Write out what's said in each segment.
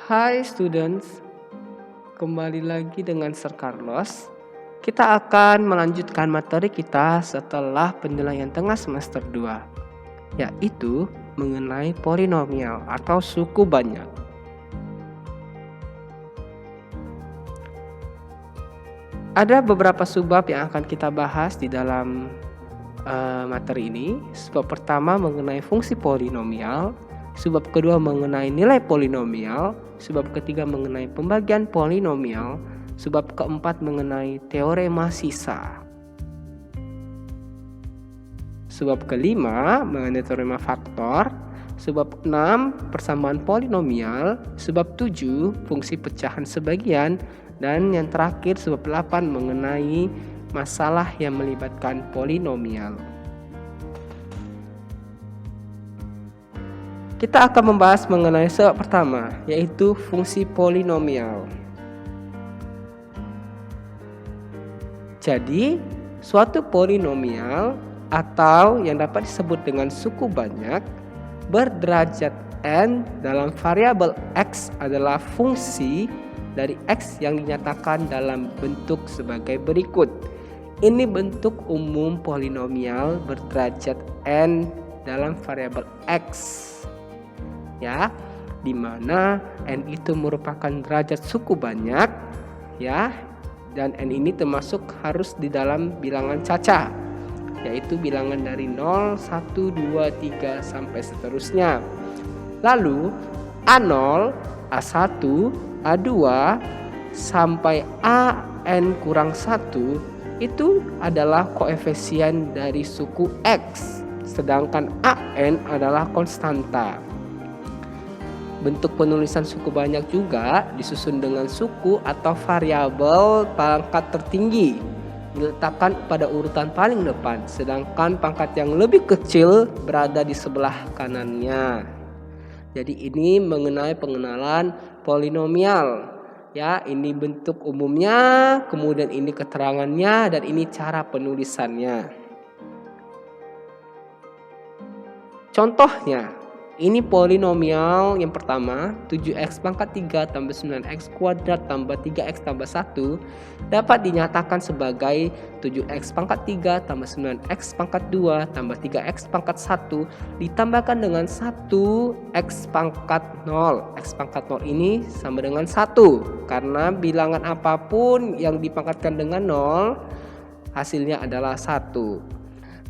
Hai students, kembali lagi dengan Sir Carlos. Kita akan melanjutkan materi kita setelah penilaian tengah semester 2, yaitu mengenai polinomial atau suku banyak. Ada beberapa subbab yang akan kita bahas di dalam materi ini. Subbab pertama mengenai fungsi polinomial, subbab kedua mengenai nilai polinomial, subbab ketiga mengenai pembagian polinomial, subbab keempat mengenai teorema sisa. Subbab kelima mengenai teorema faktor, subbab 6 persamaan polinomial, subbab 7 fungsi pecahan sebagian, dan yang terakhir subbab 8 mengenai masalah yang melibatkan polinomial. Kita akan membahas mengenai subbab pertama, yaitu fungsi polinomial. Jadi, suatu polinomial atau yang dapat disebut dengan suku banyak berderajat n dalam variabel x adalah fungsi dari x yang dinyatakan dalam bentuk sebagai berikut. Ini bentuk umum polinomial berderajat n dalam variabel x, ya, di mana n itu merupakan derajat suku banyak, ya, dan n ini termasuk harus di dalam bilangan caca, yaitu bilangan dari 0, 1, 2, 3 sampai seterusnya. Lalu A0, A1, A2 sampai AN kurang 1 itu adalah koefisien dari suku X, sedangkan AN adalah konstanta. Bentuk penulisan suku banyak juga disusun dengan suku atau variabel pangkat tertinggi diletakkan pada urutan paling depan, sedangkan pangkat yang lebih kecil berada di sebelah kanannya. Jadi ini mengenai pengenalan polinomial. Ya, ini bentuk umumnya, kemudian ini keterangannya, dan ini cara penulisannya. Contohnya, ini polinomial yang pertama, 7x pangkat 3 tambah 9x kuadrat tambah 3x tambah 1 dapat dinyatakan sebagai 7x pangkat 3 tambah 9x pangkat 2 tambah 3x pangkat 1 ditambahkan dengan 1x pangkat 0. X pangkat 0 ini sama dengan 1, karena bilangan apapun yang dipangkatkan dengan 0 hasilnya adalah 1.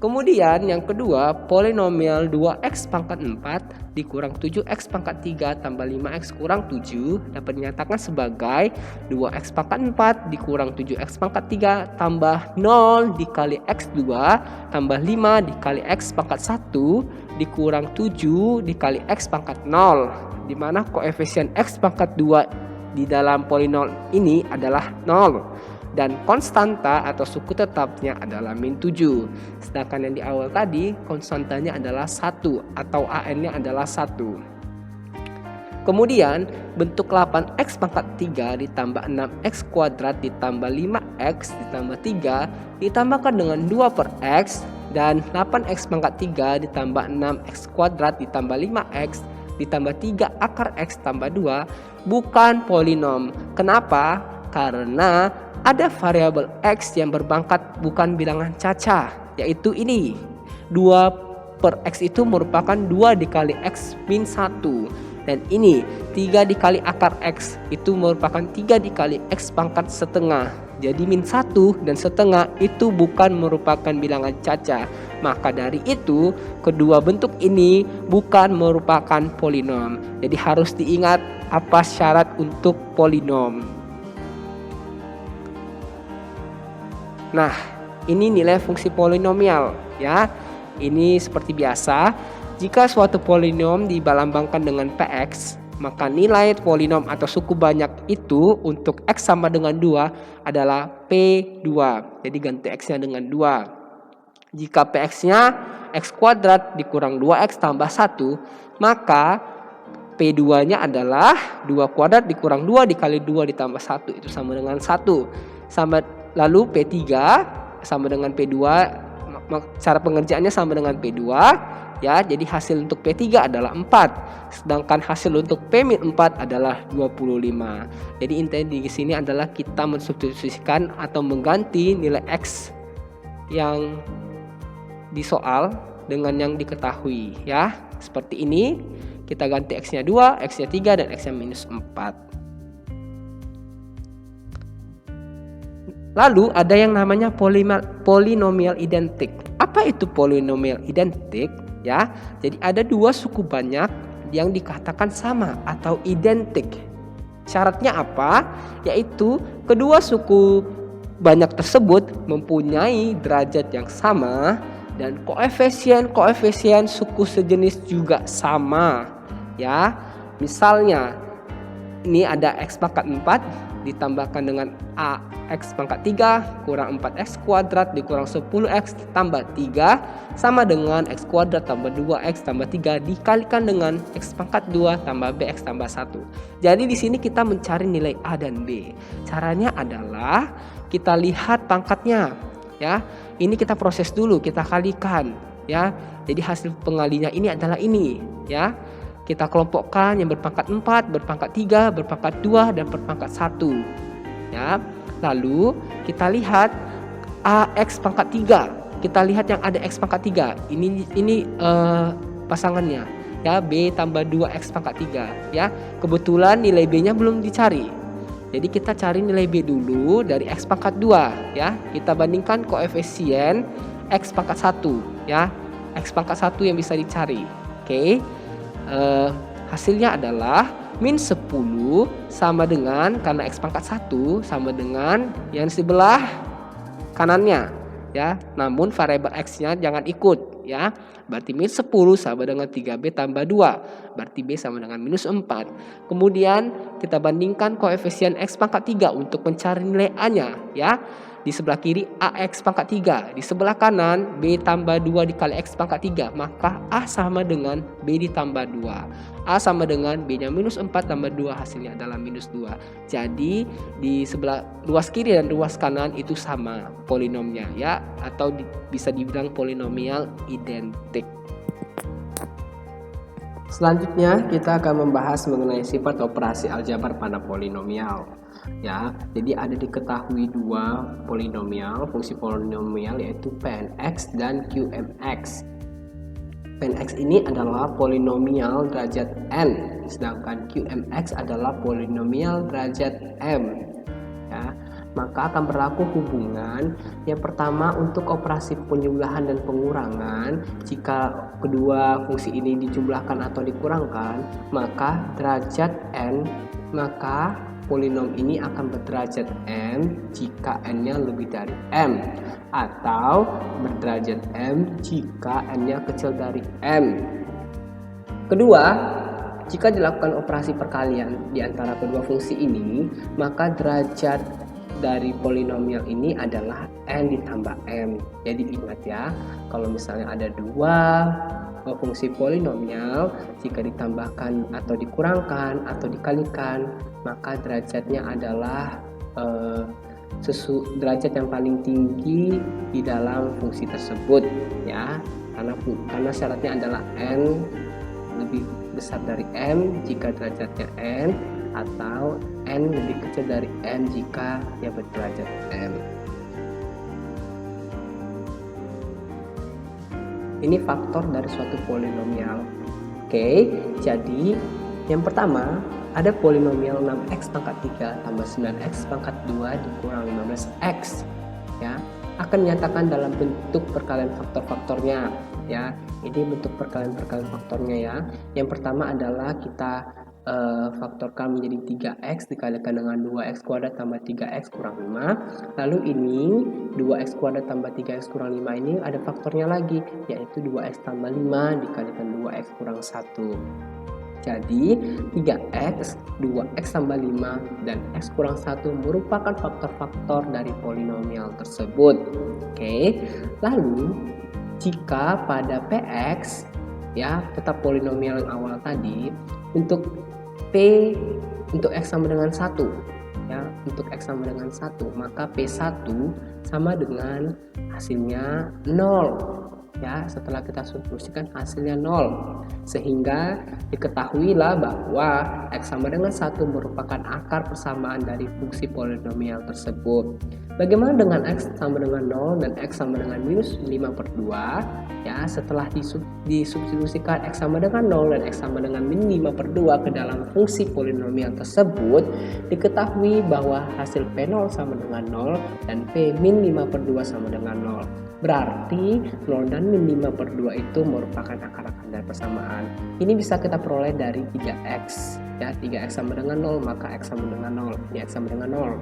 Kemudian yang kedua, polinomial 2x pangkat 4 dikurang 7x pangkat 3 tambah 5x kurang 7 dapat dinyatakan sebagai 2x pangkat 4 dikurang 7x pangkat 3 tambah 0 dikali x2 tambah 5 dikali x pangkat 1 dikurang 7 dikali x pangkat 0, di mana koefisien x pangkat 2 di dalam polinomial ini adalah 0. Dan konstanta atau suku tetapnya adalah min 7. Sedangkan yang di awal tadi konstantanya adalah 1 atau AN-nya adalah 1. Kemudian bentuk 8x pangkat 3 ditambah 6x kuadrat ditambah 5x ditambah 3 ditambahkan dengan 2 per x, dan 8x pangkat 3 ditambah 6x kuadrat ditambah 5x ditambah 3 akar x tambah 2 bukan polinom. Kenapa? Karena ada variabel x yang berpangkat bukan bilangan caca, yaitu ini. 2 per x itu merupakan 2 dikali x min 1. Dan ini 3 dikali akar x itu merupakan 3 dikali x pangkat setengah. Jadi min 1 dan setengah itu bukan merupakan bilangan caca. Maka dari itu kedua bentuk ini bukan merupakan polinom. Jadi harus diingat apa syarat untuk polinom. Nah, ini nilai fungsi polinomial, ya. Ini seperti biasa, jika suatu polinom dilambangkan dengan px, maka nilai polinom atau suku banyak itu untuk x sama dengan 2 adalah P2. Jadi ganti x-nya dengan 2. Jika px-nya x kuadrat dikurang 2x tambah 1, maka P2-nya adalah 2 kuadrat dikurang 2 dikali 2 ditambah 1, itu sama dengan 1. Lalu P3 sama dengan P2, cara pengerjaannya sama dengan P2, ya. Jadi hasil untuk P3 adalah 4, sedangkan hasil untuk P-4 adalah 25. Jadi intinya di sini adalah kita mensubstitusikan atau mengganti nilai X yang di soal dengan yang diketahui, ya. Seperti ini, kita ganti X-nya 2, X-nya 3, dan X-nya -4. Lalu ada yang namanya polinomial identik. Apa itu polinomial identik? Ya, jadi ada dua suku banyak yang dikatakan sama atau identik. Syaratnya apa? Yaitu kedua suku banyak tersebut mempunyai derajat yang sama dan koefisien suku sejenis juga sama. Ya, misalnya ini ada X pangkat 4 ditambahkan dengan AX pangkat 3 kurang 4X kuadrat dikurang 10X tambah 3 sama dengan X kuadrat tambah 2X tambah 3 dikalikan dengan X pangkat 2 tambah BX tambah 1. Jadi di sini kita mencari nilai A dan B. Caranya adalah kita lihat pangkatnya, ya. Ini kita proses dulu, kita kalikan, ya. Jadi hasil pengalinya ini adalah ini, ya. Kita kelompokkan yang berpangkat 4, berpangkat 3, berpangkat 2, dan berpangkat 1. Ya. Lalu kita lihat AX pangkat 3. Kita lihat yang ada X pangkat 3. Ini pasangannya. Ya, B tambah 2X pangkat 3. Ya. Kebetulan nilai B-nya belum dicari. Jadi kita cari nilai B dulu dari X pangkat 2. Ya. Kita bandingkan koefisien X pangkat 1. Ya. X pangkat 1 yang bisa dicari. Oke. Hasilnya adalah -10 sama dengan, karena X pangkat 1 sama dengan yang sebelah kanannya, ya. Namun variabel X-nya jangan ikut, ya. Berarti -10 sama dengan 3B tambah 2. Berarti B sama dengan -4. Kemudian kita bandingkan koefisien X pangkat 3 untuk mencari nilai A-nya, ya. Di sebelah kiri AX pangkat 3, di sebelah kanan B tambah 2 dikali X pangkat 3, maka A sama dengan B ditambah 2. A sama dengan B-nya -4 tambah 2, hasilnya adalah -2. Jadi di sebelah ruas kiri dan ruas kanan itu sama polinomnya, ya, atau bisa dibilang polinomial identik. Selanjutnya kita akan membahas mengenai sifat operasi aljabar pada polinomial. Ya, jadi ada diketahui dua polinomial, fungsi polinomial yaitu Pnx dan Qmx. Pnx ini adalah polinomial derajat n, sedangkan Qmx adalah polinomial derajat m. Ya, maka akan berlaku hubungan yang pertama untuk operasi penjumlahan dan pengurangan. Jika kedua fungsi ini dijumlahkan atau dikurangkan, maka derajat n, maka polinom ini akan berderajat m jika n-nya lebih dari m, atau berderajat m jika n-nya kecil dari m. Kedua, jika dilakukan operasi perkalian di antara kedua fungsi ini, maka derajat dari polinomial ini adalah n ditambah m. Jadi ingat ya, kalau misalnya ada dua fungsi polinomial, jika ditambahkan atau dikurangkan atau dikalikan, maka derajatnya adalah derajat yang paling tinggi di dalam fungsi tersebut, ya. Karena syaratnya adalah n lebih besar dari m jika derajatnya n, atau n lebih kecil dari m jika dia berderajat m. Ini faktor dari suatu polinomial. Oke, jadi yang pertama ada polinomial 6x pangkat 3 tambah 9x pangkat 2 dikurang 15x, ya, akan dinyatakan dalam bentuk perkalian faktor-faktornya, ya. Ini bentuk perkalian faktornya, ya. Yang pertama adalah kita faktorkan menjadi 3x dikalikan dengan 2x kuadrat tambah 3x kurang 5. Lalu ini 2x kuadrat tambah 3x kurang 5 ini ada faktornya lagi, yaitu 2x tambah 5 dikalikan 2x kurang 1. Jadi 3x, 2x tambah 5, dan x kurang 1 merupakan faktor-faktor dari polinomial tersebut. Oke. Lalu jika pada Px, ya, tetap polinomial yang awal tadi, untuk P untuk X sama dengan 1, ya, untuk X sama dengan 1, maka P1 sama dengan hasilnya 0, ya, setelah kita substitusikan hasilnya 0. Sehingga diketahuilah bahwa X sama dengan 1 merupakan akar persamaan dari fungsi polinomial tersebut. Bagaimana dengan X sama dengan 0 dan X sama dengan minus 5/2? Ya, setelah disubstitusikan X sama dengan 0 dan X sama dengan min 5/2 ke dalam fungsi polinomial tersebut, diketahui bahwa hasil P0 sama dengan 0 dan P min 5/2 sama dengan 0. Berarti 0 dan min 5/2 itu merupakan akar-akar dari persamaan. Ini bisa kita peroleh dari 3X. Ya, 3X sama dengan 0, maka X sama dengan 0. Ini X sama dengan 0.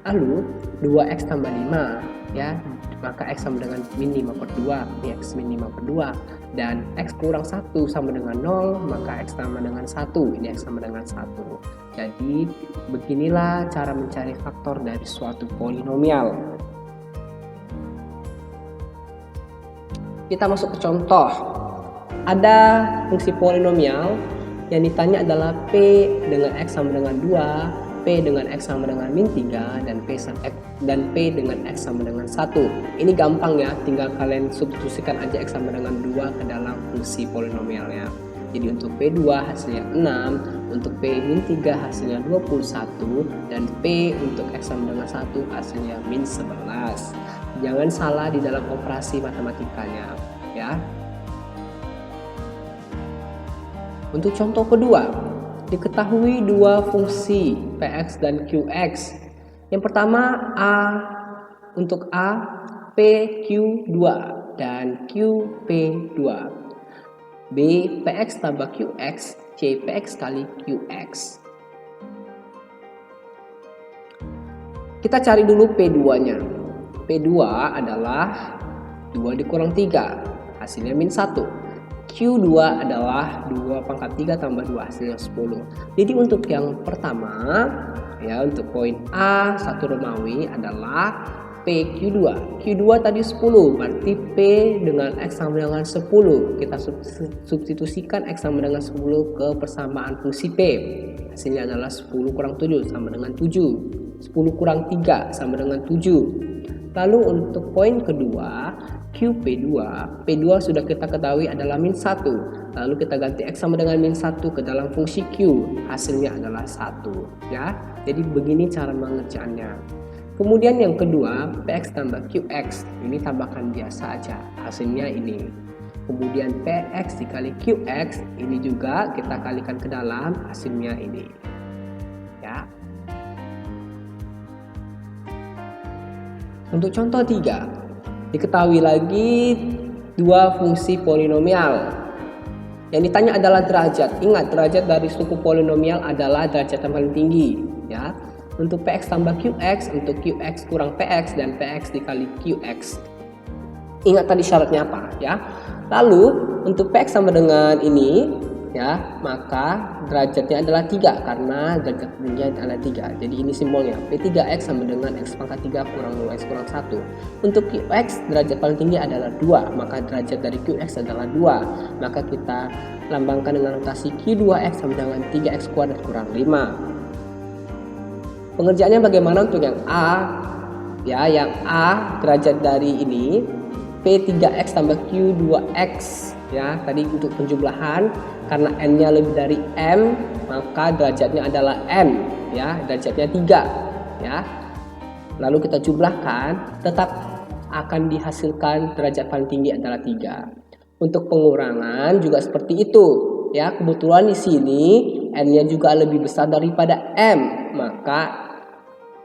Lalu 2X tambah 5, ya, maka X sama dengan min 5/2. Ini X min 5/2. Dan X kurang 1 sama dengan 0, maka X sama dengan 1. Ini X sama dengan 1. Jadi beginilah cara mencari faktor dari suatu polinomial. Kita masuk ke contoh. Ada fungsi polinomial yang ditanya adalah P dengan X sama dengan 2, P dengan X sama dengan min 3, dan P dengan X sama dengan 1. Ini gampang ya, tinggal kalian substitusikan aja X sama dengan 2 ke dalam fungsi polinomialnya. Jadi untuk P2 hasilnya 6, untuk P min 3 hasilnya 21, dan P untuk X sama dengan 1 hasilnya min 11. Jangan salah di dalam operasi matematikanya, ya. Untuk contoh kedua, diketahui dua fungsi Px dan Qx. Yang pertama untuk A PQ2 dan QP2. B Px tambah Qx, C Px kali Qx. Kita cari dulu P2-nya. P2 adalah 2 dikurang 3, hasilnya min 1. Q2 adalah 2 pangkat 3 tambah 2, hasilnya 10. Jadi untuk yang pertama, ya, untuk poin A 1 Romawi adalah PQ2. Q2 tadi 10, berarti P dengan X sama dengan 10. Kita substitusikan X sama dengan 10 ke persamaan fungsi P. Hasilnya adalah 10 kurang 7 sama dengan 7. 10 kurang 3 sama dengan 7. Lalu untuk poin kedua, QP2, P2 sudah kita ketahui adalah min 1. Lalu kita ganti X sama dengan min 1 ke dalam fungsi Q. Hasilnya adalah 1. Ya, jadi begini cara mengerjakannya. Kemudian yang kedua, Px tambah Qx. Ini tambahkan biasa aja. Hasilnya ini. Kemudian Px dikali Qx. Ini juga kita kalikan ke dalam. Hasilnya ini. Ya. Untuk contoh 3, diketahui lagi dua fungsi polinomial. Yang ditanya adalah derajat. Ingat, derajat dari suku polinomial adalah derajat yang paling tinggi. Ya. Untuk Px tambah Qx, untuk Qx kurang Px, dan Px dikali Qx. Ingat tadi syaratnya apa, ya. Lalu untuk Px sama dengan ini, ya, maka derajatnya adalah 3 karena derajatnya adalah 3. Jadi ini simbolnya P3x sama dengan X pangkat 3 kurang 2x kurang 1. Untuk Qx derajat paling tinggi adalah 2, maka derajat dari Qx adalah 2. Maka kita lambangkan dengan notasi Q2x sama dengan 3x kuadrat kurang 5. Pengerjaannya bagaimana untuk yang A? Ya, yang A derajat dari ini P3x tambah Q2x, ya. Tadi untuk penjumlahan karena n-nya lebih dari m, maka derajatnya adalah m, ya. Derajatnya 3, ya. Lalu kita jumlahkan, tetap akan dihasilkan derajat paling tinggi adalah 3. Untuk pengurangan juga seperti itu, ya. Kebetulan di sini n-nya juga lebih besar daripada m, maka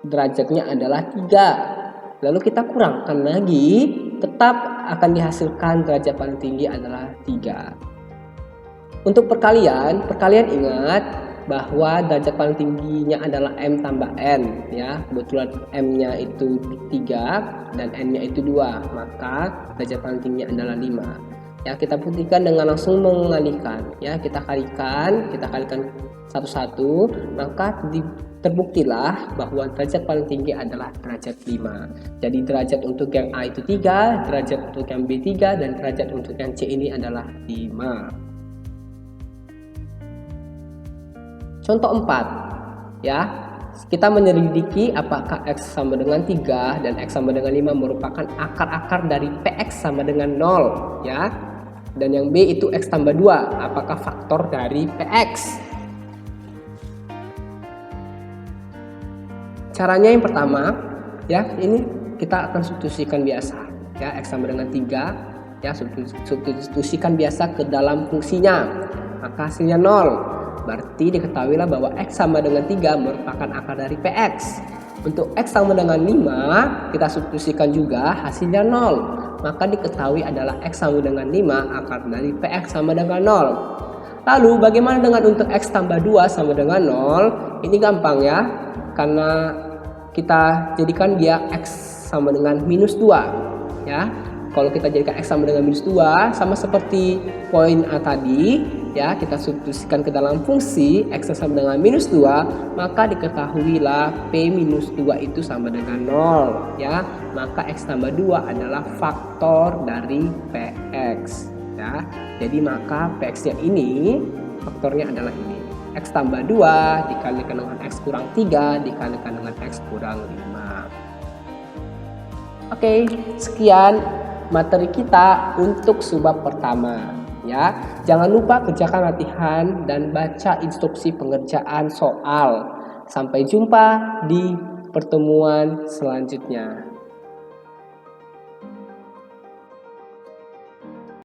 derajatnya adalah 3. Lalu kita kurangkan lagi, tetap akan dihasilkan derajat paling tinggi adalah 3. Untuk perkalian ingat bahwa derajat paling tingginya adalah m tambah n, ya. Kebetulan m-nya itu 3 dan n-nya itu 2, maka derajat paling tingginya adalah 5. Ya, kita buktikan dengan langsung mengalihkan, ya. Kita kalikan satu-satu, maka terbuktilah bahwa derajat paling tinggi adalah derajat 5. Jadi derajat untuk yang A itu 3, derajat untuk yang B 3, dan derajat untuk yang C ini adalah 5. Contoh 4, ya. kita menyelidiki apakah X sama dengan 3 dan X sama dengan 5 merupakan akar-akar dari PX sama dengan 0 ya. Dan yang B itu X tambah 2, apakah faktor dari PX? Caranya yang pertama ya, ini kita akan substitusikan biasa ya, X sama dengan 3 ya, substitusikan biasa ke dalam fungsinya, maka hasilnya 0. Berarti diketahuilah bahwa X sama dengan 3 merupakan akar dari PX. Untuk X sama dengan 5 kita substitusikan juga, hasilnya 0. Maka diketahui adalah X sama dengan 5 akar dari PX sama dengan 0. Lalu bagaimana dengan untuk X tambah 2 sama dengan 0? Ini gampang ya, karena kita jadikan dia X sama dengan minus 2 ya. Kalau kita jadikan X sama dengan minus 2, sama seperti poin A tadi ya, kita substitusikan ke dalam fungsi X sama dengan minus 2, maka diketahuilah P minus 2 itu sama dengan 0 ya. Maka X tambah 2 adalah faktor dari PX ya. Jadi maka PX nya ini faktornya adalah ini, X tambah 2 dikalikan dengan X kurang 3 dikalikan dengan X kurang 5. Oke, sekian materi kita untuk subbab pertama ya. Jangan lupa kerjakan latihan dan baca instruksi pengerjaan soal. Sampai jumpa di pertemuan selanjutnya.